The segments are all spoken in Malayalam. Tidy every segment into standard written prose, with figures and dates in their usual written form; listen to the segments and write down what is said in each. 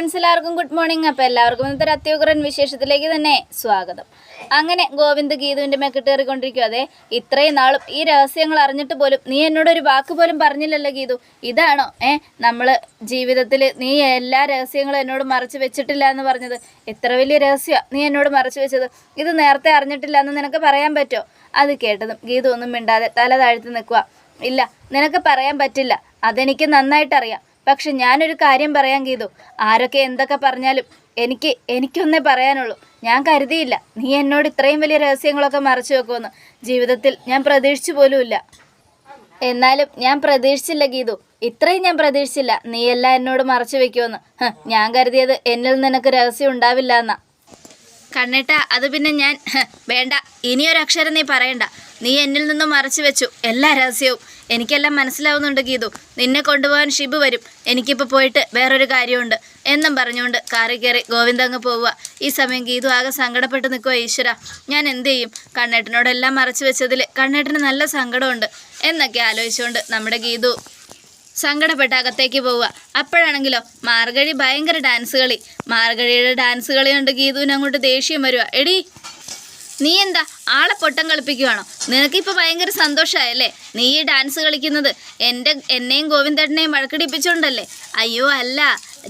ഫ്രണ്ട്സ്, എല്ലാവർക്കും ഗുഡ് മോർണിംഗ്. അപ്പോൾ എല്ലാവർക്കും ഇന്നത്തെ ഒരു അത്യുഗ്രൻ വിശേഷത്തിലേക്ക് തന്നെ സ്വാഗതം. അങ്ങനെ ഗോവിന്ദ് ഗീതുവിൻ്റെ മെക്കിട്ടേറിക്കൊണ്ടിരിക്കും. അതെ, ഇത്രയും നാളും ഈ രഹസ്യങ്ങൾ അറിഞ്ഞിട്ട് പോലും നീ എന്നോടൊരു വാക്ക് പോലും പറഞ്ഞില്ലല്ലോ ഗീതു. ഇതാണോ നമ്മൾ ജീവിതത്തിൽ നീ എല്ലാ രഹസ്യങ്ങളും എന്നോട് മറച്ചു വെച്ചിട്ടില്ല എന്ന് പറഞ്ഞത്? എത്ര വലിയ രഹസ്യമാണ് നീ എന്നോട് മറച്ചു വെച്ചത്. ഇത് നേരത്തെ അറിഞ്ഞിട്ടില്ല എന്ന് നിനക്ക് പറയാൻ പറ്റുമോ? അത് കേട്ടതും ഗീതു ഒന്നും മിണ്ടാതെ തല താഴ്ത്തി നിൽക്കുക. ഇല്ല, നിനക്ക് പറയാൻ പറ്റില്ല, അതെനിക്ക് നന്നായിട്ടറിയാം. പക്ഷെ ഞാനൊരു കാര്യം പറയാൻ ഗീതു, ആരൊക്കെ എന്തൊക്കെ പറഞ്ഞാലും എനിക്കൊന്നേ പറയാനുള്ളൂ. ഞാൻ കരുതിയില്ല നീ എന്നോട് ഇത്രയും വലിയ രഹസ്യങ്ങളൊക്കെ മറച്ചു വെക്കുമെന്ന്. ജീവിതത്തിൽ ഞാൻ പ്രതീക്ഷിച്ചു പോലുമില്ല. എന്നാലും ഞാൻ പ്രതീക്ഷിച്ചില്ല ഗീതു, ഇത്രയും ഞാൻ പ്രതീക്ഷിച്ചില്ല നീയെല്ലാം എന്നോട് മറച്ചു വെക്കുമെന്ന്. ഞാൻ കരുതിയത് എന്നിൽ നിനക്ക് രഹസ്യം ഉണ്ടാവില്ല എന്നാ. കണ്ണേട്ടാ, അത് പിന്നെ ഞാൻ വേണ്ട, ഇനിയൊരക്ഷരം നീ പറയണ്ട. നീ എന്നിൽ നിന്നും മറച്ചു വെച്ചു എല്ലാ രഹസ്യവും. എനിക്കെല്ലാം മനസ്സിലാവുന്നുണ്ട് ഗീതു. നിന്നെ കൊണ്ടുപോകാൻ ഷിബു വരും. എനിക്കിപ്പോൾ പോയിട്ട് വേറൊരു കാര്യമുണ്ട് എന്നും പറഞ്ഞുകൊണ്ട് കാറി കയറി ഗോവിന്ദ് അങ്ങ് പോവുക. ഈ സമയം ഗീതു ആകെ സങ്കടപ്പെട്ട് നിൽക്കുക. ഈശ്വര, ഞാൻ എന്ത് ചെയ്യും? കണ്ണേട്ടനോടെല്ലാം മറച്ചു വെച്ചതിൽ കണ്ണേട്ടന് നല്ല സങ്കടമുണ്ട് എന്നൊക്കെ ആലോചിച്ചുകൊണ്ട് നമ്മുടെ ഗീതു സങ്കടപ്പെട്ട് അകത്തേക്ക് പോവുക. അപ്പോഴാണെങ്കിലോ മാർഗഴി ഭയങ്കര ഡാൻസ് കളി. മാർഗഴിയുടെ ഡാൻസ് കളി കണ്ട് ഗീതുവിന് അങ്ങോട്ട് ദേഷ്യം വരുക. എടി, നീ എന്താ ആളെ പൊട്ടം കളിപ്പിക്കുവാണോ? നിനക്കിപ്പോൾ ഭയങ്കര സന്തോഷമായല്ലേ നീ ഈ ഡാൻസ് കളിക്കുന്നത്? എന്നെയും ഗോവിന്ദേട്ടനെയും വഴക്കടിപ്പിച്ചോണ്ടല്ലേ? അയ്യോ അല്ല,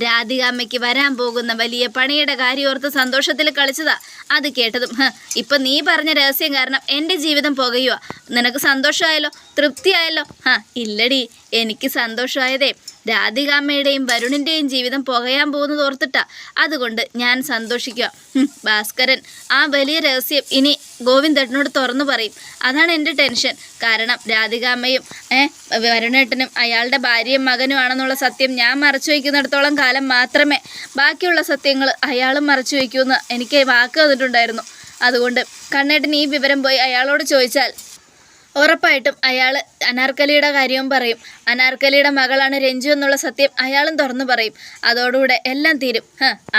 രാധികാമ്മയ്ക്ക് വരാൻ പോകുന്ന വലിയ പണിയുടെ കാര്യം ഓർത്ത് സന്തോഷത്തിൽ കളിച്ചതാ. അത് കേട്ടതും ഇപ്പം നീ പറഞ്ഞ രഹസ്യം കാരണം എൻ്റെ ജീവിതം പുകയുക. നിനക്ക് സന്തോഷമായല്ലോ, തൃപ്തിയായല്ലോ? ഇല്ലടി, എനിക്ക് സന്തോഷമായതേ രാധികാമ്മയുടെയും വരുണിൻ്റെയും ജീവിതം പുകയാൻ പോകുന്നത് ഓർത്തിട്ടാ. അതുകൊണ്ട് ഞാൻ സന്തോഷിക്കുക. ഭാസ്കരൻ ആ വലിയ രഹസ്യം ഇനി ഗോവിന്ദേട്ടനോട് തുറന്നു പറയും. അതാണ് എൻ്റെ ടെൻഷൻ. കാരണം രാധികാമ്മയും വരുണേട്ടനും അയാളുടെ ഭാര്യയും മകനുമാണെന്നുള്ള സത്യം ഞാൻ മറച്ചു വയ്ക്കുന്നിടത്തോളം കാലം മാത്രമേ ബാക്കിയുള്ള സത്യങ്ങൾ അയാളും മറച്ചു വയ്ക്കുമെന്ന് എനിക്ക് വാക്ക് തന്നിട്ടുണ്ടായിരുന്നു. അതുകൊണ്ട് കണ്ണേട്ടൻ ഈ വിവരം പോയി അയാളോട് ചോദിച്ചാൽ ഉറപ്പായിട്ടും അയാൾ അനാർക്കലിയുടെ കാര്യവും പറയും. അനാർക്കലിയുടെ മകളാണ് രഞ്ജു എന്നുള്ള സത്യം അയാളും തുറന്നു പറയും. അതോടുകൂടെ എല്ലാം തീരും.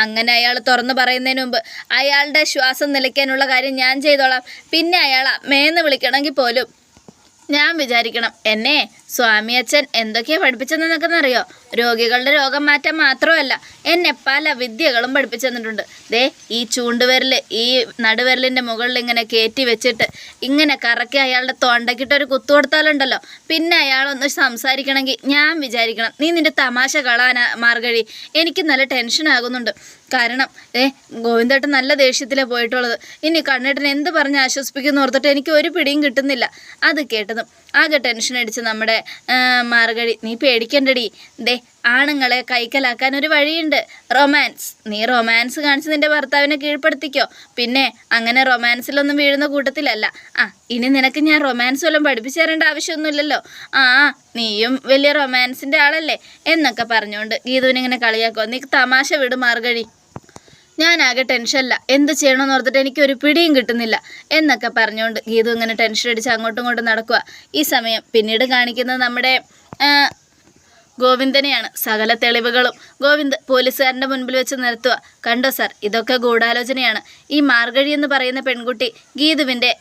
അങ്ങനെ അയാൾ തുറന്നു പറയുന്നതിന് മുമ്പ് അയാളുടെ ശ്വാസം നിലയ്ക്കാനുള്ള കാര്യം ഞാൻ ചെയ്തോളാം. പിന്നെ അയാൾ അമ്മയെന്ന് വിളിക്കണമെങ്കിൽ പോലും ഞാൻ വിചാരിക്കണം എന്നെ സ്വാമി അച്ഛൻ എന്തൊക്കെയാണ് പഠിപ്പിച്ചതെന്നൊക്കെന്നറിയോ? രോഗികളുടെ രോഗം മാറ്റാൻ മാത്രമല്ല എന്നെ പല വിദ്യകളും പഠിപ്പിച്ചു തന്നിട്ടുണ്ട്. ദേ, ഈ ചൂണ്ടുവിരൽ ഈ നടുവിരലിൻ്റെ മുകളിൽ ഇങ്ങനെ കയറ്റി വെച്ചിട്ട് ഇങ്ങനെ കറക്കി അയാളുടെ തൊണ്ടക്കിട്ടൊരു കുത്തു കൊടുത്താലുണ്ടല്ലോ, പിന്നെ അയാളൊന്ന് സംസാരിക്കണമെങ്കിൽ ഞാൻ വിചാരിക്കണം നീ നിൻ്റെ തമാശ കളാനാ മാർഗഴി. എനിക്ക് നല്ല ടെൻഷൻ ആകുന്നുണ്ട്. കാരണം ഗോവിന്ദേട്ടൻ നല്ല ദേഷ്യത്തിലാണ് പോയിട്ടുള്ളത്. ഇനി കണ്ണേട്ടൻ എന്ത് പറഞ്ഞ് ആശ്വസിപ്പിക്കുന്നു ഓർത്തിട്ട് എനിക്ക് ഒരു പിടിയും കിട്ടുന്നില്ല. അത് കേട്ടതും ആകെ ടെൻഷൻ അടിച്ച് നമ്മുടെ മാർഗഴി, നീ പേടിക്കണ്ടടി. ദേ, ആണുങ്ങളെ കൈക്കലാക്കാൻ ഒരു വഴിയുണ്ട്, റൊമാൻസ്. നീ റൊമാൻസ് കാണിച്ച് നിൻ്റെ ഭർത്താവിനെ കീഴ്പ്പെടുത്തിക്കോ. പിന്നെ അങ്ങനെ റൊമാൻസിലൊന്നും വീഴുന്ന കൂട്ടത്തിലല്ല. ഇനി നിനക്ക് ഞാൻ റൊമാൻസ് വല്ലതും പഠിപ്പിച്ചു തരേണ്ട ആവശ്യമൊന്നുമില്ലല്ലോ. നീയും വലിയ റൊമാൻസിൻ്റെ ആളല്ലേ എന്നൊക്കെ പറഞ്ഞുകൊണ്ട് ഗീതുവിനിങ്ങനെ കളിയാക്കോ. നീ തമാശ വിട് മാർഗഴി, ഞാനാകെ ടെൻഷനല്ല, എന്ത് ചെയ്യണമെന്ന് ഓർത്തിട്ട് എനിക്കൊരു പിടിയും കിട്ടുന്നില്ല എന്നൊക്കെ പറഞ്ഞുകൊണ്ട് ഗീതു ഇങ്ങനെ ടെൻഷൻ അടിച്ച് അങ്ങോട്ടും ഇങ്ങോട്ടും നടക്കുക. ഈ സമയം പിന്നീട് കാണിക്കുന്നത് നമ്മുടെ ഗോവിന്ദനെയാണ്. സകല തെളിവുകളും ഗോവിന്ദ് പോലീസുകാരൻ്റെ മുൻപിൽ വെച്ച് നിർത്തുക. കണ്ടോ സാർ, ഇതൊക്കെ ഗൂഢാലോചനയാണ്. ഈ മാർഗഴി എന്ന് പറയുന്ന പെൺകുട്ടി ഗീതുവിൻ്റെ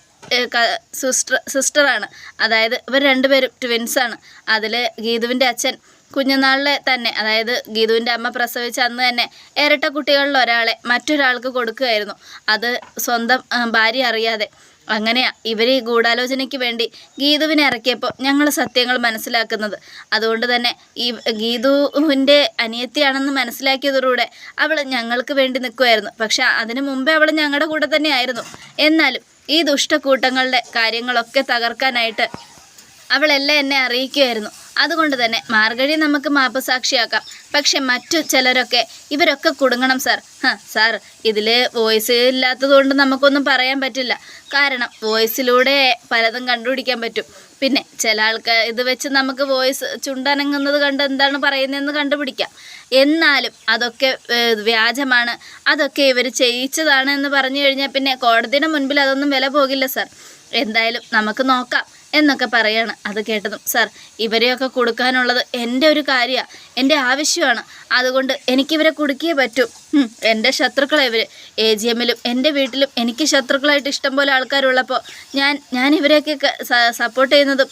സിസ്റ്ററാണ്. അതായത് ഇവർ രണ്ടുപേരും ട്വിൻസാണ്. അതിൽ ഗീതുവിൻ്റെ അച്ഛൻ കുഞ്ഞുനാളിലെ തന്നെ, അതായത് ഗീതുവിൻ്റെ അമ്മ പ്രസവിച്ച അന്ന് തന്നെ ഇരട്ട കുട്ടികളിൽ ഒരാളെ മറ്റൊരാൾക്ക് കൊടുക്കുകയായിരുന്നു. അത് സ്വന്തം ഭാര്യ അറിയാതെ. അങ്ങനെയാണ് ഇവർ ഈ ഗൂഢാലോചനയ്ക്ക് വേണ്ടി ഗീതുവിനെ ഇറക്കിയപ്പോൾ ഞങ്ങൾ സത്യങ്ങൾ മനസ്സിലാക്കുന്നത്. അതുകൊണ്ട് തന്നെ ഈ ഗീതുവിൻ്റെ അനിയത്തിയാണെന്ന് മനസ്സിലാക്കിയതോടുകൂടെ അവൾ ഞങ്ങൾക്ക് വേണ്ടി നിൽക്കുമായിരുന്നു. പക്ഷെ അതിനു മുമ്പേ അവൾ ഞങ്ങളുടെ കൂടെ തന്നെ ആയിരുന്നു. എന്നാലും ഈ ദുഷ്ടക്കൂട്ടങ്ങളുടെ കാര്യങ്ങളൊക്കെ തകർക്കാനായിട്ട് അവളെല്ലാം എന്നെ അറിയിക്കുമായിരുന്നു. അതുകൊണ്ട് തന്നെ മാർഗഴി നമുക്ക് മാപ്പ് സാക്ഷിയാക്കാം. പക്ഷെ മറ്റു ചിലരൊക്കെ ഇവരൊക്കെ കുടുങ്ങണം സാർ. സാർ, ഇതിൽ വോയിസ് ഇല്ലാത്തതുകൊണ്ട് നമുക്കൊന്നും പറയാൻ പറ്റില്ല. കാരണം വോയിസിലൂടെ പലതും കണ്ടുപിടിക്കാൻ പറ്റും. പിന്നെ ചില ആൾക്ക് ഇത് വെച്ച് നമുക്ക് വോയിസ് ചുണ്ടനങ്ങുന്നത് കണ്ട് എന്താണ് പറയുന്നതെന്ന് കണ്ടുപിടിക്കാം. എന്നാലും അതൊക്കെ വ്യാജമാണ്, അതൊക്കെ ഇവർ ചെയ്യിച്ചതാണ് എന്ന് പറഞ്ഞു കഴിഞ്ഞാൽ പിന്നെ കോടതിയുടെ മുൻപിൽ അതൊന്നും വില പോകില്ല സാർ. എന്തായാലും നമുക്ക് നോക്കാം എന്നൊക്കെ പറയാണ്. അത് കേട്ടതും സാർ, ഇവരെയൊക്കെ കൊടുക്കാനുള്ളത് എൻ്റെ ഒരു കാര്യമാണ്, എൻ്റെ ആവശ്യമാണ്. അതുകൊണ്ട് എനിക്കിവരെ കൊടുക്കിയേ പറ്റൂ. എൻ്റെ ശത്രുക്കളെ ഇവർ. AGMലും എൻ്റെ വീട്ടിലും എനിക്ക് ശത്രുക്കളായിട്ട് ഇഷ്ടം പോലെ ആൾക്കാരുള്ളപ്പോൾ ഞാൻ ഇവരെയൊക്കെ സപ്പോർട്ട് ചെയ്യുന്നതും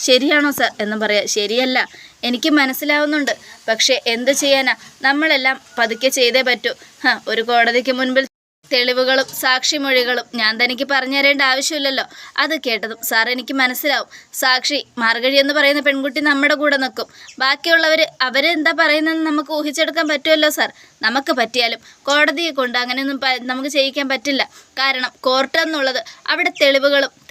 ശരിയാണോ സാർ എന്നും പറയാം. ശരിയല്ല, എനിക്ക് മനസ്സിലാവുന്നുണ്ട്. പക്ഷേ എന്ത് ചെയ്യാനാ, നമ്മളെല്ലാം പതുക്കെ ചെയ്തേ പറ്റൂ. ഒരു കോടതിക്ക് മുൻപിൽ തെളിവുകളും സാക്ഷിമൊഴികളും ഞാൻ തനിക്ക് പറഞ്ഞു തരേണ്ട ആവശ്യമില്ലല്ലോ. അത് കേട്ടതും സാർ എനിക്ക് മനസ്സിലാവും. സാക്ഷി മാർഗഴി എന്ന് പറയുന്ന പെൺകുട്ടി നമ്മുടെ കൂടെ നിൽക്കും. ബാക്കിയുള്ളവർ അവരെന്താ പറയുന്നതെന്ന് നമുക്ക് ഊഹിച്ചെടുക്കാൻ പറ്റുമല്ലോ സാർ. നമുക്ക് പറ്റിയാലും കോടതിയെ കൊണ്ട് അങ്ങനെയൊന്നും നമുക്ക് ചെയ്യിക്കാൻ പറ്റില്ല. കാരണം കോർട്ട് എന്നുള്ളത് അവിടെ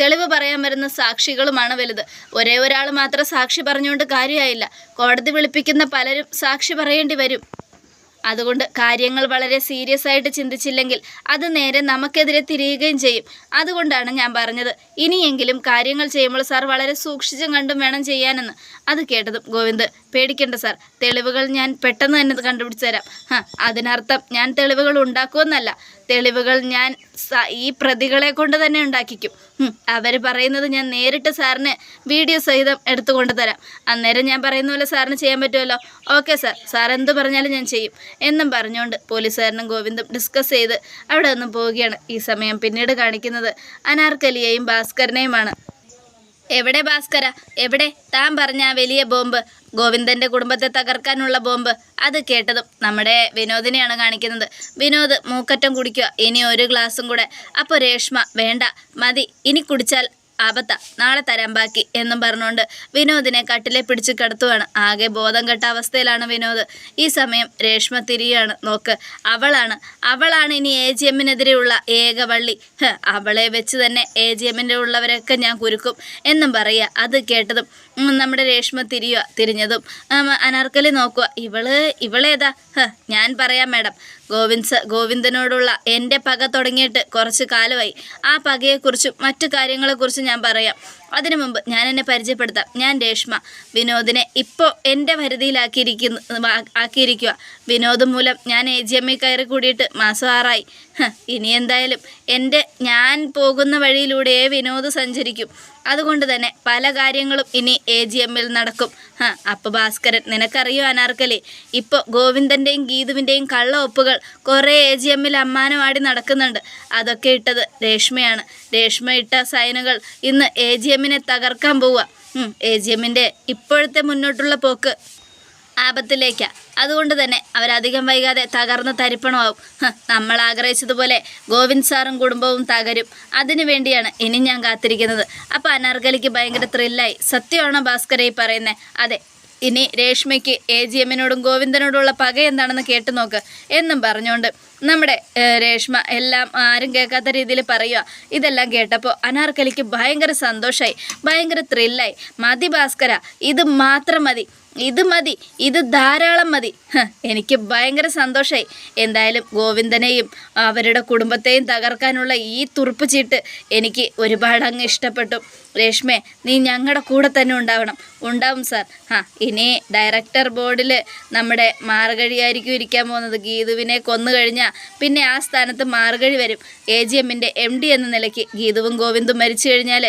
തെളിവ് പറയാൻ വരുന്ന സാക്ഷികളുമാണ് വലുത്. ഒരേ ഒരാൾ മാത്രം സാക്ഷി പറഞ്ഞുകൊണ്ട് കാര്യമായില്ല. കോടതി വിളിപ്പിക്കുന്ന പലരും സാക്ഷി പറയേണ്ടി വരും. അതുകൊണ്ട് കാര്യങ്ങൾ വളരെ സീരിയസ് ആയിട്ട് ചിന്തിച്ചില്ലെങ്കിൽ അത് നേരെ നമുക്കെതിരെ തിരിയുകയും ചെയ്യും. അതുകൊണ്ടാണ് ഞാൻ പറഞ്ഞത്, ഇനിയെങ്കിലും കാര്യങ്ങൾ ചെയ്യുമ്പോൾ സാർ വളരെ സൂക്ഷിച്ചും കണ്ടും വേണം ചെയ്യാനെന്ന്. അത് കേട്ടതും ഗോവിന്ദ്, പേടിക്കേണ്ട സാർ, തെളിവുകൾ ഞാൻ പെട്ടെന്ന് തന്നെ കണ്ടുപിടിച്ച് തരാം. അതിനർത്ഥം ഞാൻ തെളിവുകൾ ഉണ്ടാക്കുമെന്നല്ല. തെളിവുകൾ ഞാൻ ഈ പ്രതികളെ കൊണ്ട് തന്നെ ഉണ്ടാക്കിക്കും. അവർ പറയുന്നത് ഞാൻ നേരിട്ട് സാറിന് വീഡിയോ സഹിതം എടുത്തുകൊണ്ട് തരാം. അന്നേരം ഞാൻ പറയുന്ന പോലെ സാറിന് ചെയ്യാൻ പറ്റുമല്ലോ. ഓക്കെ സാർ, സാർ എന്ത് പറഞ്ഞാലും ഞാൻ ചെയ്യും എന്നും പറഞ്ഞുകൊണ്ട് പോലീസുകാരനും ഗോവിന്ദും ഡിസ്കസ് ചെയ്ത് അവിടെ നിന്ന് പോവുകയാണ്. ഈ സമയം പിന്നീട് കാണിക്കുന്നത് അനാർക്കലിയെയും ഭാസ്കരനെയുമാണ്. എവിടെ ഭാസ്കര, എവിടെ? താൻ പറഞ്ഞ ആ വലിയ ബോംബ്, ഗോവിന്ദൻ്റെ കുടുംബത്തെ തകർക്കാനുള്ള ബോംബ്. അത് കേട്ടതും നമ്മുടെ വിനോദിനെയാണ് കാണിക്കുന്നത്. വിനോദ് മൂക്കറ്റം കുടിക്കുക, ഇനി ഒരു ഗ്ലാസും കൂടെ. അപ്പോൾ രേഷ്മ, വേണ്ട മതി, ഇനി കുടിച്ചാൽ ആപത്ത, നാളെ തരാൻ ബാക്കി എന്നും പറഞ്ഞുകൊണ്ട് വിനോദിനെ കട്ടിലെ പിടിച്ച് കിടത്തുവാണ്. ആകെ ബോധം കെട്ട അവസ്ഥയിലാണ് വിനോദ്. ഈ സമയം രേഷ്മ തിരിയാണ്. നോക്ക്, അവളാണ് ഇനി AGM-നെതിരെയുള്ള ഏക വള്ളി. അവളെ വെച്ച് തന്നെ AGM-ൻ്റെ ഉള്ളവരൊക്കെ ഞാൻ കുരുക്കും എന്നും പറയുക. അത് കേട്ടതും നമ്മുടെ രേഷ്മ തിരിഞ്ഞതും അനാർക്കലി നോക്കുക, ഇവളേതാ? ഞാൻ പറയാം മാഡം, ഗോവിന്ദനോടുള്ള എൻ്റെ പക തുടങ്ങിയിട്ട് കുറച്ച് കാലമായി. ആ പകയെക്കുറിച്ചും മറ്റു കാര്യങ്ങളെക്കുറിച്ചും ഞാൻ പറയാം. അതിനു മുമ്പ് ഞാൻ എന്നെ പരിചയപ്പെടുത്താം. ഞാൻ രേഷ്മ. വിനോദിനെ ഇപ്പോൾ എൻ്റെ ആക്കിയിരിക്കുക. വിനോദ് മൂലം ഞാൻ AGM-ൽ കയറി കൂടിയിട്ട് മാസം 6 ആയി. ഇനി എന്തായാലും ഞാൻ പോകുന്ന വഴിയിലൂടെയേ വിനോദ് സഞ്ചരിക്കും. അതുകൊണ്ട് തന്നെ പല കാര്യങ്ങളും ഇനി AGM-ൽ നടക്കും. അപ്പോൾ ഭാസ്കരൻ, നിനക്കറിയോ അനാർക്കലി, ഇപ്പോൾ ഗോവിന്ദൻ്റെയും ഗീതുവിൻ്റെയും കള്ള ഒപ്പുകൾ കുറേ AGM-ൽ അമ്മാനമാടി നടക്കുന്നുണ്ട്. അതൊക്കെ ഇട്ടത് രേഷ്മയാണ്. രേഷ്മ ഇട്ട സൈനുകൾ ഇന്ന് AGM-നെ തകർക്കാൻ പോവുക. AGM-ൻ്റെ ഇപ്പോഴത്തെ മുന്നോട്ടുള്ള പോക്ക് ആപത്തിലേക്കാണ്. അതുകൊണ്ട് തന്നെ അവരധികം വൈകാതെ തകർന്ന് തരിപ്പണമാവും. നമ്മൾ ആഗ്രഹിച്ചതുപോലെ ഗോവിന്ദ് സാറും കുടുംബവും തകരും. അതിനു വേണ്ടിയാണ് ഇനി ഞാൻ കാത്തിരിക്കുന്നത്. അപ്പോൾ അനാർക്കലിക്ക് ഭയങ്കര ത്രില്ലായി. സത്യമാണോ ഭാസ്കര ഈ പറയുന്നത്? അതെ, ഇനി രേഷ്മയ്ക്ക് AGM-നോടും ഗോവിന്ദനോടുള്ള പക എന്താണെന്ന് കേട്ടു നോക്ക് എന്നും പറഞ്ഞുകൊണ്ട് നമ്മുടെ രേഷ്മ എല്ലാം ആരും കേൾക്കാത്ത രീതിയിൽ പറയുക. ഇതെല്ലാം കേട്ടപ്പോൾ അനാർക്കലിക്ക് ഭയങ്കര സന്തോഷമായി, ഭയങ്കര ത്രില്ലായി. മതി ഭാസ്കര, ഇത് മാത്രം മതി, ഇത് ധാരാളം മതി. എനിക്ക് ഭയങ്കര സന്തോഷമായി. എന്തായാലും ഗോവിന്ദനെയും അവരുടെ കുടുംബത്തെയും തകർക്കാനുള്ള ഈ തുറുപ്പ് ചീട്ട് എനിക്ക് ഒരുപാട് അങ്ങ് ഇഷ്ടപ്പെട്ടു. രേഷ്മേ, നീ ഞങ്ങളുടെ കൂടെ തന്നെ ഉണ്ടാവും സാർ. ഇനി ഡയറക്ടർ ബോർഡിൽ നമ്മുടെ മാർഗഴിയായിരിക്കും ഇരിക്കാൻ പോകുന്നത്. ഗീതുവിനെ കൊന്നു കഴിഞ്ഞാൽ പിന്നെ ആ സ്ഥാനത്ത് മാർഗഴി വരും. AGM-ൻ്റെ MD എന്ന നിലയ്ക്ക് ഗീതുവും ഗോവിന്ദും മരിച്ചു കഴിഞ്ഞാൽ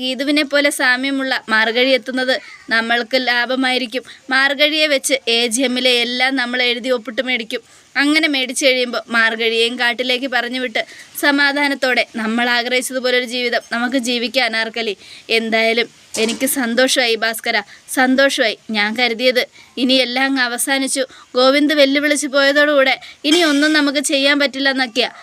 ഗീതുവിനെ പോലെ സാമ്യമുള്ള മാർഗഴി എത്തുന്നത് നമ്മൾക്ക് ലാഭമായിരിക്കും. മാർഗഴിയെ വെച്ച് AGM-ലെ എല്ലാം നമ്മൾ എഴുതി ഒപ്പിട്ട് മേടിക്കും. അങ്ങനെ മേടിച്ചു കഴിയുമ്പോൾ മാർഗഴിയെയും കാട്ടിലേക്ക് പറഞ്ഞു വിട്ട് സമാധാനത്തോടെ നമ്മൾ ആഗ്രഹിച്ചതുപോലൊരു ജീവിതം നമുക്ക് ജീവിക്കാൻ അനാർക്കലി. എന്തായാലും എനിക്ക് സന്തോഷമായി ഭാസ്കര, സന്തോഷമായി. ഞാൻ കരുതിയത് ഇനി എല്ലാം അങ്ങ് അവസാനിച്ചു, ഗോവിന്ദ് വെല്ലുവിളിച്ച് പോയതോടുകൂടെ ഇനി ഒന്നും നമുക്ക് ചെയ്യാൻ പറ്റില്ലെന്നൊക്കെയാണ്.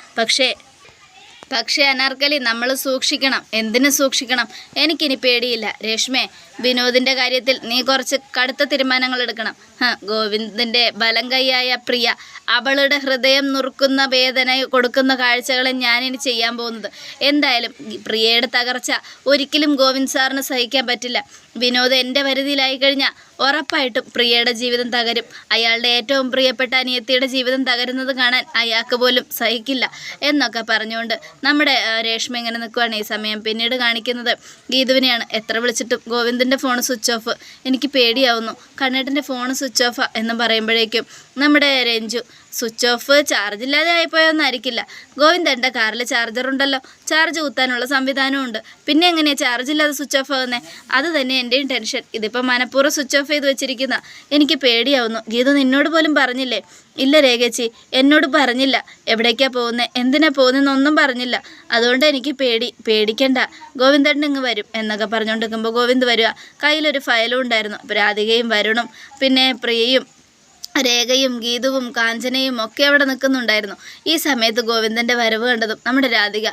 പക്ഷേ അനാർക്കലി, നമ്മൾ സൂക്ഷിക്കണം. എന്തിനു സൂക്ഷിക്കണം? എനിക്കിനി പേടിയില്ല. രേഷ്മേ, വിനോദിൻ്റെ കാര്യത്തിൽ നീ കുറച്ച് കടുത്ത തീരുമാനങ്ങൾ എടുക്കണം. ഗോവിന്ദിൻ്റെ ബലം കൈയായ പ്രിയ, അവളുടെ ഹൃദയം നുറുക്കുന്ന വേദന കൊടുക്കുന്ന കാഴ്ചകളെ ഞാനിനി ചെയ്യാൻ പോകുന്നത്. എന്തായാലും പ്രിയയുടെ തകർച്ച ഒരിക്കലും ഗോവിന്ദ് സാറിന് സഹിക്കാൻ പറ്റില്ല. വിനോദ് എൻ്റെ പരിധിയിലായി കഴിഞ്ഞാൽ ഉറപ്പായിട്ടും പ്രിയയുടെ ജീവിതം തകരും. അയാളുടെ ഏറ്റവും പ്രിയപ്പെട്ട അനിയത്തിയുടെ ജീവിതം തകരുന്നത് കാണാൻ അയാൾക്ക് പോലും സഹിക്കില്ല എന്നൊക്കെ പറഞ്ഞുകൊണ്ട് നമ്മുടെ രേഷ്മ ഇങ്ങനെ നിൽക്കുകയാണ്. ഈ സമയം പിന്നീട് കാണിക്കുന്നത് ഗീതുവിനെയാണ്. എത്ര വിളിച്ചിട്ടും ഗോവിന്ദിൻ്റെ ഫോൺ സ്വിച്ച് ഓഫ്. എനിക്ക് പേടിയാവുന്നു. കണ്ണേട്ടൻ്റെ ഫോൺ സ്വിച്ച് ഓഫാ എന്ന് പറയുമ്പോഴേക്കും നമ്മുടെ രഞ്ജു. സ്വിച്ച് ഓഫ് ചാർജില്ലാതെ ആയിപ്പോയൊന്നായിരിക്കില്ല. ഗോവിന്ദൻ്റെ കാറിൽ ചാർജറുണ്ടല്ലോ, ചാർജ് കുത്താനുള്ള സംവിധാനമുണ്ട്. പിന്നെ എങ്ങനെയാണ് ചാർജില്ലാതെ സ്വിച്ച് ഓഫ് ആകുന്നത്? അത് തന്നെ എൻ്റെയും ടെൻഷൻ. ഇതിപ്പോൾ മനഃപൂർവ്വം സ്വിച്ച് ഓഫ് ചെയ്ത് വെച്ചിരിക്കുന്ന. എനിക്ക് പേടിയാവുന്നു. ഗീതു നിന്നോട് പോലും പറഞ്ഞില്ലേ? ഇല്ല രേഖച്ചി, എന്നോട് പറഞ്ഞില്ല. എവിടേക്കാണ് പോകുന്നത്, എന്തിനാ പോകുന്നതെന്നൊന്നും പറഞ്ഞില്ല. അതുകൊണ്ട് എനിക്ക് പേടിക്കണ്ട, ഗോവിന്ദേട്ടൻ ഇങ്ങ് വരും എന്നൊക്കെ പറഞ്ഞുകൊണ്ടിരിക്കുമ്പോൾ ഗോവിന്ദ് വരിക. കയ്യിലൊരു ഫയലും ഉണ്ടായിരുന്നു. അപ്പോൾ രാധികയും വരുണും പിന്നെ പ്രിയയും രേഖയും ഗീതുവും കാഞ്ചനയും ഒക്കെ അവിടെ നിൽക്കുന്നുണ്ടായിരുന്നു. ഈ സമയത്ത് ഗോവിന്ദൻ്റെ വരവ് കണ്ടതും നമ്മുടെ രാധിക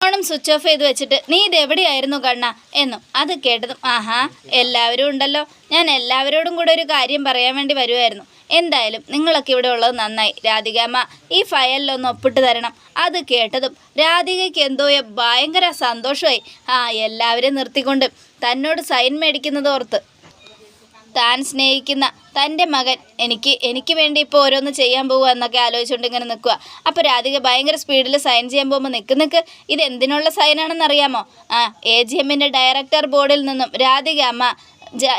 ഫോണും സ്വിച്ച് ഓഫ് ചെയ്ത് വെച്ചിട്ട് നീ ഇതെവിടെയായിരുന്നു കണ്ണ എന്നും അത് കേട്ടതും ആഹാ എല്ലാവരും ഉണ്ടല്ലോ, ഞാൻ എല്ലാവരോടും കൂടെ ഒരു കാര്യം പറയാൻ വേണ്ടി വരുമായിരുന്നു. എന്തായാലും നിങ്ങളൊക്കെ ഇവിടെ ഉള്ളത് നന്നായി. രാധികാമ്മ ഈ ഫയലിലൊന്ന് ഒപ്പിട്ട് തരണം. അത് കേട്ടതും രാധികയ്ക്ക് എന്തോ ഭയങ്കര സന്തോഷമായി. എല്ലാവരും നിർത്തിക്കൊണ്ട് തന്നോട് സൈൻ മേടിക്കുന്നത് ഓർത്ത് താൻ സ്നേഹിക്കുന്ന തൻ്റെ മകൻ എനിക്ക് വേണ്ടി ഇപ്പോൾ ഓരോന്ന് ചെയ്യാൻ പോകുക എന്നൊക്കെ ആലോചിച്ചുകൊണ്ട് ഇങ്ങനെ നിൽക്കുക. അപ്പോൾ രാധിക ഭയങ്കര സ്പീഡിൽ സൈൻ ചെയ്യാൻ പോകുമ്പോൾ നിൽക്ക് ഇതെന്തിനുള്ള സൈനാണെന്ന് അറിയാമോ? AGMൻ്റെ ഡയറക്ടർ ബോർഡിൽ നിന്നും രാധിക അമ്മ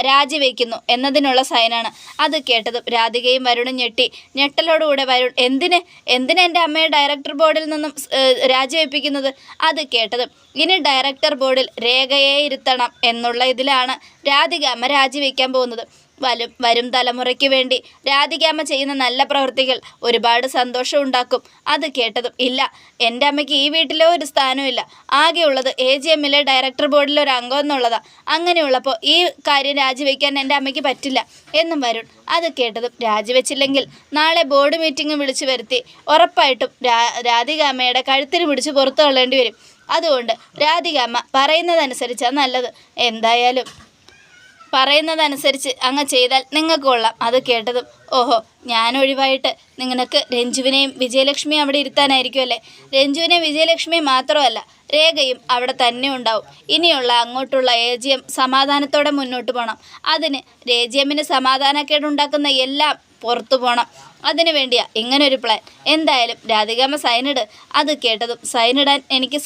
രാജിവെക്കുന്നു എന്നതിനുള്ള സൈനാണ്. അത് കേട്ടതും രാധികയും വരുണും ഞെട്ടലോടുകൂടെ വരുൺ എന്തിന് എൻ്റെ അമ്മയെ ഡയറക്ടർ ബോർഡിൽ നിന്നും രാജിവെപ്പിക്കുന്നത്? അത് കേട്ടതും ഇനി ഡയറക്ടർ ബോർഡിൽ രേഖയെ ഇരുത്തണം എന്നുള്ള ഇതിലാണ് രാധിക അമ്മ രാജിവെക്കാൻ പോകുന്നത്. വരും തലമുറയ്ക്ക് വേണ്ടി രാധികാമ്മ ചെയ്യുന്ന നല്ല പ്രവൃത്തികൾ ഒരുപാട് സന്തോഷം ഉണ്ടാക്കും. അത് കേട്ടതും ഇല്ല, എൻ്റെ അമ്മയ്ക്ക് ഈ വീട്ടിലെ ഒരു സ്ഥാനമില്ല, ആകെയുള്ളത് AGMലെ ഡയറക്ടർ ബോർഡിലെ ഒരു അംഗം എന്നുള്ളതാണ്. അങ്ങനെയുള്ളപ്പോൾ ഈ കാര്യം രാജിവെക്കാൻ എൻ്റെ അമ്മയ്ക്ക് പറ്റില്ല എന്നും വരുൺ. അത് കേട്ടതും രാജിവെച്ചില്ലെങ്കിൽ നാളെ ബോർഡ് മീറ്റിംഗ് വിളിച്ചു വരുത്തി ഉറപ്പായിട്ടും രാധികാമ്മയുടെ കഴുത്തിന് പിടിച്ച് പുറത്തു കളയേണ്ടി വരും. അതുകൊണ്ട് രാധികാമ്മ പറയുന്നതനുസരിച്ചാണ് നല്ലത്. എന്തായാലും പറയുന്നതനുസരിച്ച് അങ്ങ് ചെയ്താൽ നിങ്ങൾക്ക് കൊള്ളാം. അത് കേട്ടതും ഓഹോ, ഞാൻ ഒഴിവായിട്ട് നിങ്ങൾക്ക് രഞ്ജുവിനെയും വിജയലക്ഷ്മിയും അവിടെ ഇരുത്താനായിരിക്കും അല്ലേ? രഞ്ജുവിനെയും വിജയലക്ഷ്മിയും മാത്രമല്ല, രേഖയും അവിടെ തന്നെ ഉണ്ടാവും. ഇനിയുള്ള അങ്ങോട്ടുള്ള AGM സമാധാനത്തോടെ മുന്നോട്ട് പോകണം. അതിന് AGMന് സമാധാനക്കേടുണ്ടാക്കുന്ന എല്ലാം പുറത്തു പോകണം. അതിനു വേണ്ടിയാ ഇങ്ങനൊരു പ്ലാൻ. എന്തായാലും രാധികാമ്മ സൈനിട്. അത് കേട്ടതും സൈനിടാൻ എനിക്ക്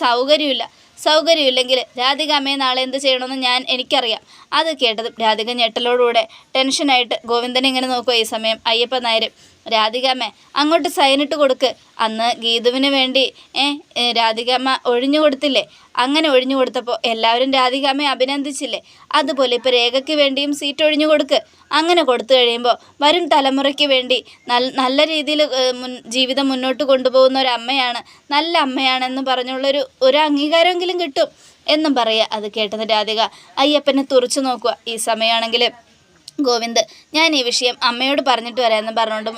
സൗകര്യമില്ലെങ്കിൽ രാധികാമ്മയെ നാളെ എന്ത് ചെയ്യണമെന്ന് എനിക്കറിയാം. അത് കേട്ടതും രാധിക ഞെട്ടലോടുകൂടെ ടെൻഷനായിട്ട് ഗോവിന്ദനെ ഇങ്ങനെ നോക്കുക. ഈ സമയം അയ്യപ്പൻ നായർ രാധികാമ്മ അങ്ങോട്ട് സൈനിട്ട് കൊടുക്ക്. അന്ന് ഗീതുവിന് വേണ്ടി രാധികാമ്മ ഒഴിഞ്ഞു കൊടുത്തില്ലേ? അങ്ങനെ ഒഴിഞ്ഞു കൊടുത്തപ്പോൾ എല്ലാവരും രാധികാമ്മയെ അഭിനന്ദിച്ചില്ലേ? അതുപോലെ ഇപ്പോൾ രേഖയ്ക്ക് വേണ്ടിയും സീറ്റ് ഒഴിഞ്ഞു കൊടുക്ക്. അങ്ങനെ കൊടുത്തു കഴിയുമ്പോൾ വരും തലമുറയ്ക്ക് വേണ്ടി നല്ല രീതിയിൽ ജീവിതം മുന്നോട്ട് കൊണ്ടുപോകുന്ന ഒരു അമ്മയാണ്, നല്ല അമ്മയാണെന്ന് പറഞ്ഞുള്ളൊരു അംഗീകാരമെങ്കിലും കിട്ടും എന്നും പറയുക. അത് കേട്ടത് രാധിക അയ്യപ്പനെ തുറച്ചു നോക്കുക. ഈ സമയമാണെങ്കിൽ ഗോവിന്ദ് ഞാൻ ഈ വിഷയം അമ്മയോട് പറഞ്ഞിട്ട് വരാമെന്ന് പറഞ്ഞുകൊണ്ട്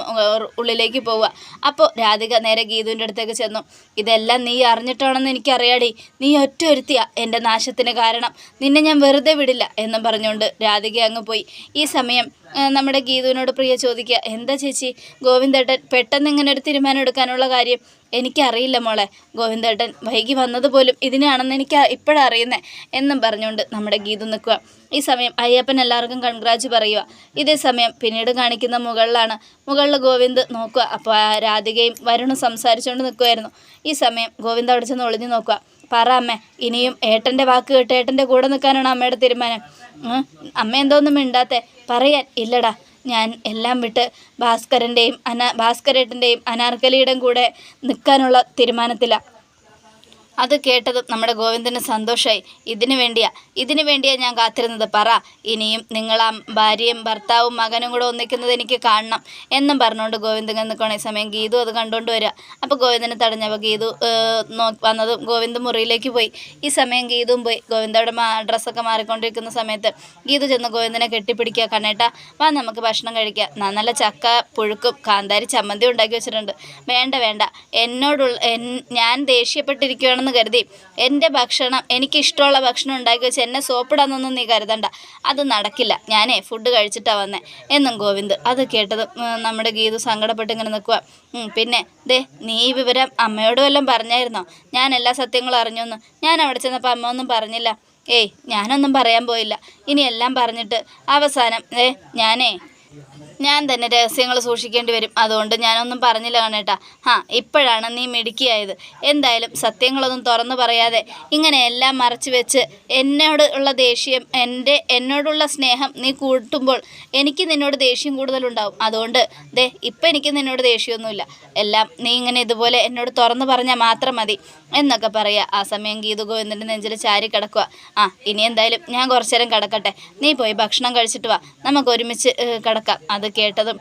ഉള്ളിലേക്ക് പോവുക. അപ്പോൾ രാധിക നേരെ ഗീതുവിൻ്റെ അടുത്തേക്ക് ചെന്നു. ഇതെല്ലാം നീ അറിഞ്ഞിട്ടാണെന്ന് എനിക്കറിയാടി. നീ ഒറ്റ ഒരുത്തിയാ എൻ്റെ നാശത്തിന് കാരണം. നിന്നെ ഞാൻ വെറുതെ വിടില്ല എന്നും പറഞ്ഞുകൊണ്ട് രാധിക അങ്ങ് പോയി. ഈ സമയം നമ്മുടെ ഗീതുവിനോട് പ്രിയ ചോദിക്കുക, എന്താ ചേച്ചി ഗോവിന്ദേട്ടൻ പെട്ടെന്ന് ഇങ്ങനെ ഒരു തീരുമാനം എടുക്കാനുള്ള കാര്യം? എനിക്കറിയില്ല മോളെ, ഗോവിന്ദേട്ടൻ വൈകി വന്നതുപോലും ഇതിനാണെന്ന് എനിക്ക് ഇപ്പോഴറിയുന്നേ എന്നും പറഞ്ഞുകൊണ്ട് നമ്മുടെ ഗീതു നിൽക്കുക. ഈ സമയം അയ്യപ്പൻ എല്ലാവർക്കും കൺഗ്രാജ് പറയുക. ഇതേ സമയം പിന്നീട് കാണിക്കുന്ന മുകളിൽ ഗോവിന്ദ് നോക്കുക. അപ്പോൾ രാധികയും വരുണും സംസാരിച്ചുകൊണ്ട് നിൽക്കുമായിരുന്നു. ഈ സമയം ഗോവിന്ദ് അവിടെ ചെന്ന് ഒളിഞ്ഞു നോക്കുക. പറ അമ്മ, ഇനിയും ഏട്ടൻ്റെ വാക്ക് കേട്ട് ഏട്ടൻ്റെ കൂടെ നിൽക്കാനാണ് അമ്മയുടെ തീരുമാനം? അമ്മ എന്തോന്നും മിണ്ടാത്തെ? പറയാൻ ഇല്ലടാ, ഞാൻ എല്ലാം വിട്ട് ഭാസ്കരേട്ടൻ്റെയും അനാർക്കലിയുടെയും കൂടെ നിൽക്കാനുള്ള തീരുമാനത്തിലാണ്. അത് കേട്ടതും നമ്മുടെ ഗോവിന്ദന് സന്തോഷമായി. ഇതിനു വേണ്ടിയാ ഞാൻ കാത്തിരുന്നത്. പറ, ഇനിയും നിങ്ങൾ ആ ഭാര്യയും ഭർത്താവും മകനും കൂടെ ഒന്നിക്കുന്നത് എനിക്ക് കാണണം എന്നും പറഞ്ഞുകൊണ്ട് ഗോവിന്ദൻ നിൽക്കണ സമയം ഗീതു അത് കണ്ടുകൊണ്ട് വരിക. അപ്പോൾ ഗോവിന്ദനെ തടഞ്ഞപ്പോൾ ഗീതു വന്നതും ഗോവിന്ദ് മുറിയിലേക്ക് പോയി. ഈ സമയം ഗീതുവും പോയി. ഗോവിന്ദയുടെ ഡ്രസ്സൊക്കെ മാറിക്കൊണ്ടിരിക്കുന്ന സമയത്ത് ഗീതു ചെന്ന് ഗോവിന്ദനെ കെട്ടിപ്പിടിക്കുക. കണ്ണേട്ടാ വാ, നമുക്ക് ഭക്ഷണം കഴിക്കാം. നല്ല ചക്ക പുഴുക്കും കാന്താരി ചമ്മന്തി ഉണ്ടാക്കി വെച്ചിട്ടുണ്ട്. വേണ്ട, ഞാൻ ദേഷ്യപ്പെട്ടിരിക്കുകയാണെന്ന് കരുതി എൻ്റെ ഭക്ഷണം, എനിക്കിഷ്ടമുള്ള ഭക്ഷണം ഉണ്ടാക്കി വെച്ച് എന്നെ സോപ്പിടാന്നൊന്നും നീ കരുതണ്ട. അത് നടക്കില്ല. ഞാനേ ഫുഡ് കഴിച്ചിട്ടാണ് വന്നേ എന്നും ഗോവിന്ദ്. അത് കേട്ടത് നമ്മുടെ ഗീതു സങ്കടപ്പെട്ട് ഇങ്ങനെ നിൽക്കുക. പിന്നെ നീ ഈ വിവരം അമ്മയോട് വല്ലതും പറഞ്ഞായിരുന്നോ? ഞാൻ എല്ലാ സത്യങ്ങളും അറിഞ്ഞോന്ന്. ഞാൻ അവിടെ ചെന്നപ്പോൾ അമ്മ ഒന്നും പറഞ്ഞില്ല. ഞാനൊന്നും പറയാൻ പോയില്ല. ഇനി എല്ലാം പറഞ്ഞിട്ട് അവസാനം ഞാനേ ഞാൻ തന്നെ രഹസ്യങ്ങൾ സൂക്ഷിക്കേണ്ടി വരും. അതുകൊണ്ട് ഞാനൊന്നും പറഞ്ഞില്ല കണ്ണേട്ടാ. ഇപ്പോഴാണ് നീ മിടുക്കിയായത്. എന്തായാലും സത്യങ്ങളൊന്നും തുറന്നു പറയാതെ ഇങ്ങനെ എല്ലാം മറച്ചു വെച്ച് എന്നോട് ഉള്ള ദേഷ്യം, എന്നോടുള്ള സ്നേഹം നീ കൂട്ടുമ്പോൾ എനിക്ക് നിന്നോട് ദേഷ്യം കൂടുതലുണ്ടാവും. അതുകൊണ്ട് ഇപ്പം എനിക്ക് നിന്നോട് ദേഷ്യമൊന്നുമില്ല. എല്ലാം നീ ഇങ്ങനെ ഇതുപോലെ എന്നോട് തുറന്നു പറഞ്ഞാൽ മാത്രം മതി എന്നൊക്കെ പറയുക. ആ സമയം ഗീതു ഗോവിന്ദൻ്റെ നെഞ്ചിൽ ചാരി കിടക്കുക. ഇനി എന്തായാലും ഞാൻ കുറച്ചു നേരം കിടക്കട്ടെ, നീ പോയി ഭക്ഷണം കഴിച്ചിട്ട് വാ, നമുക്ക് ഒരുമിച്ച് കിടക്കാം. അത് കേട്ടതും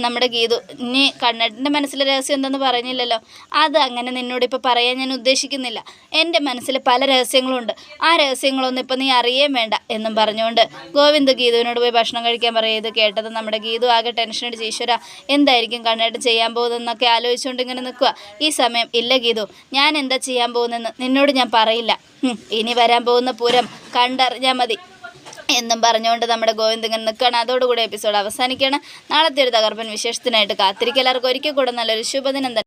നമ്മുടെ ഗീതു, ഇനി കണ്ണേട്ടൻ്റെ മനസ്സിലെ രഹസ്യം എന്തെന്ന് പറഞ്ഞില്ലല്ലോ, അത് അങ്ങനെ നിന്നോടിപ്പോൾ പറയാൻ ഞാൻ ഉദ്ദേശിക്കുന്നില്ല. എൻ്റെ മനസ്സിൽ പല രഹസ്യങ്ങളുണ്ട്, ആ രഹസ്യങ്ങളൊന്നും ഇപ്പം നീ അറിയേം വേണ്ട എന്നും പറഞ്ഞുകൊണ്ട് ഗോവിന്ദ് ഗീതുവിനോട് പോയി ഭക്ഷണം കഴിക്കാൻ പറയുക. ഇത് കേട്ടത് നമ്മുടെ ഗീതു ആകെ ടെൻഷൻ അടിച്ച് ഈശ്വര എന്തായിരിക്കും കണ്ണേട്ടൻ ചെയ്യാൻ പോകുന്നതെന്നൊക്കെ ആലോചിച്ചുകൊണ്ട് ഇങ്ങനെ നിൽക്കുക. ഈ സമയം ഇല്ല ഗീതു, ഞാൻ എന്താ ചെയ്യാൻ പോകുന്നതെന്ന് നിന്നോട് ഞാൻ പറയില്ല, ഇനി വരാൻ പോകുന്ന പൂരം കണ്ടറിഞ്ഞാൽ മതി എന്നും പറഞ്ഞുകൊണ്ട് നമ്മുടെ ഗോവിന്ദ് ഇങ്ങനെ നിൽക്കുകയാണ്. അതോടുകൂടി എപ്പിസോഡ് അവസാനിക്കുകയാണ്. നാളത്തെ ഒരു തകർപ്പൻ വിശേഷത്തിനായിട്ട് കാത്തിരിക്കുക. എല്ലാവർക്കും ഒരിക്കൽ കൂടെ നല്ലൊരു ശുഭദിനം തന്നെ.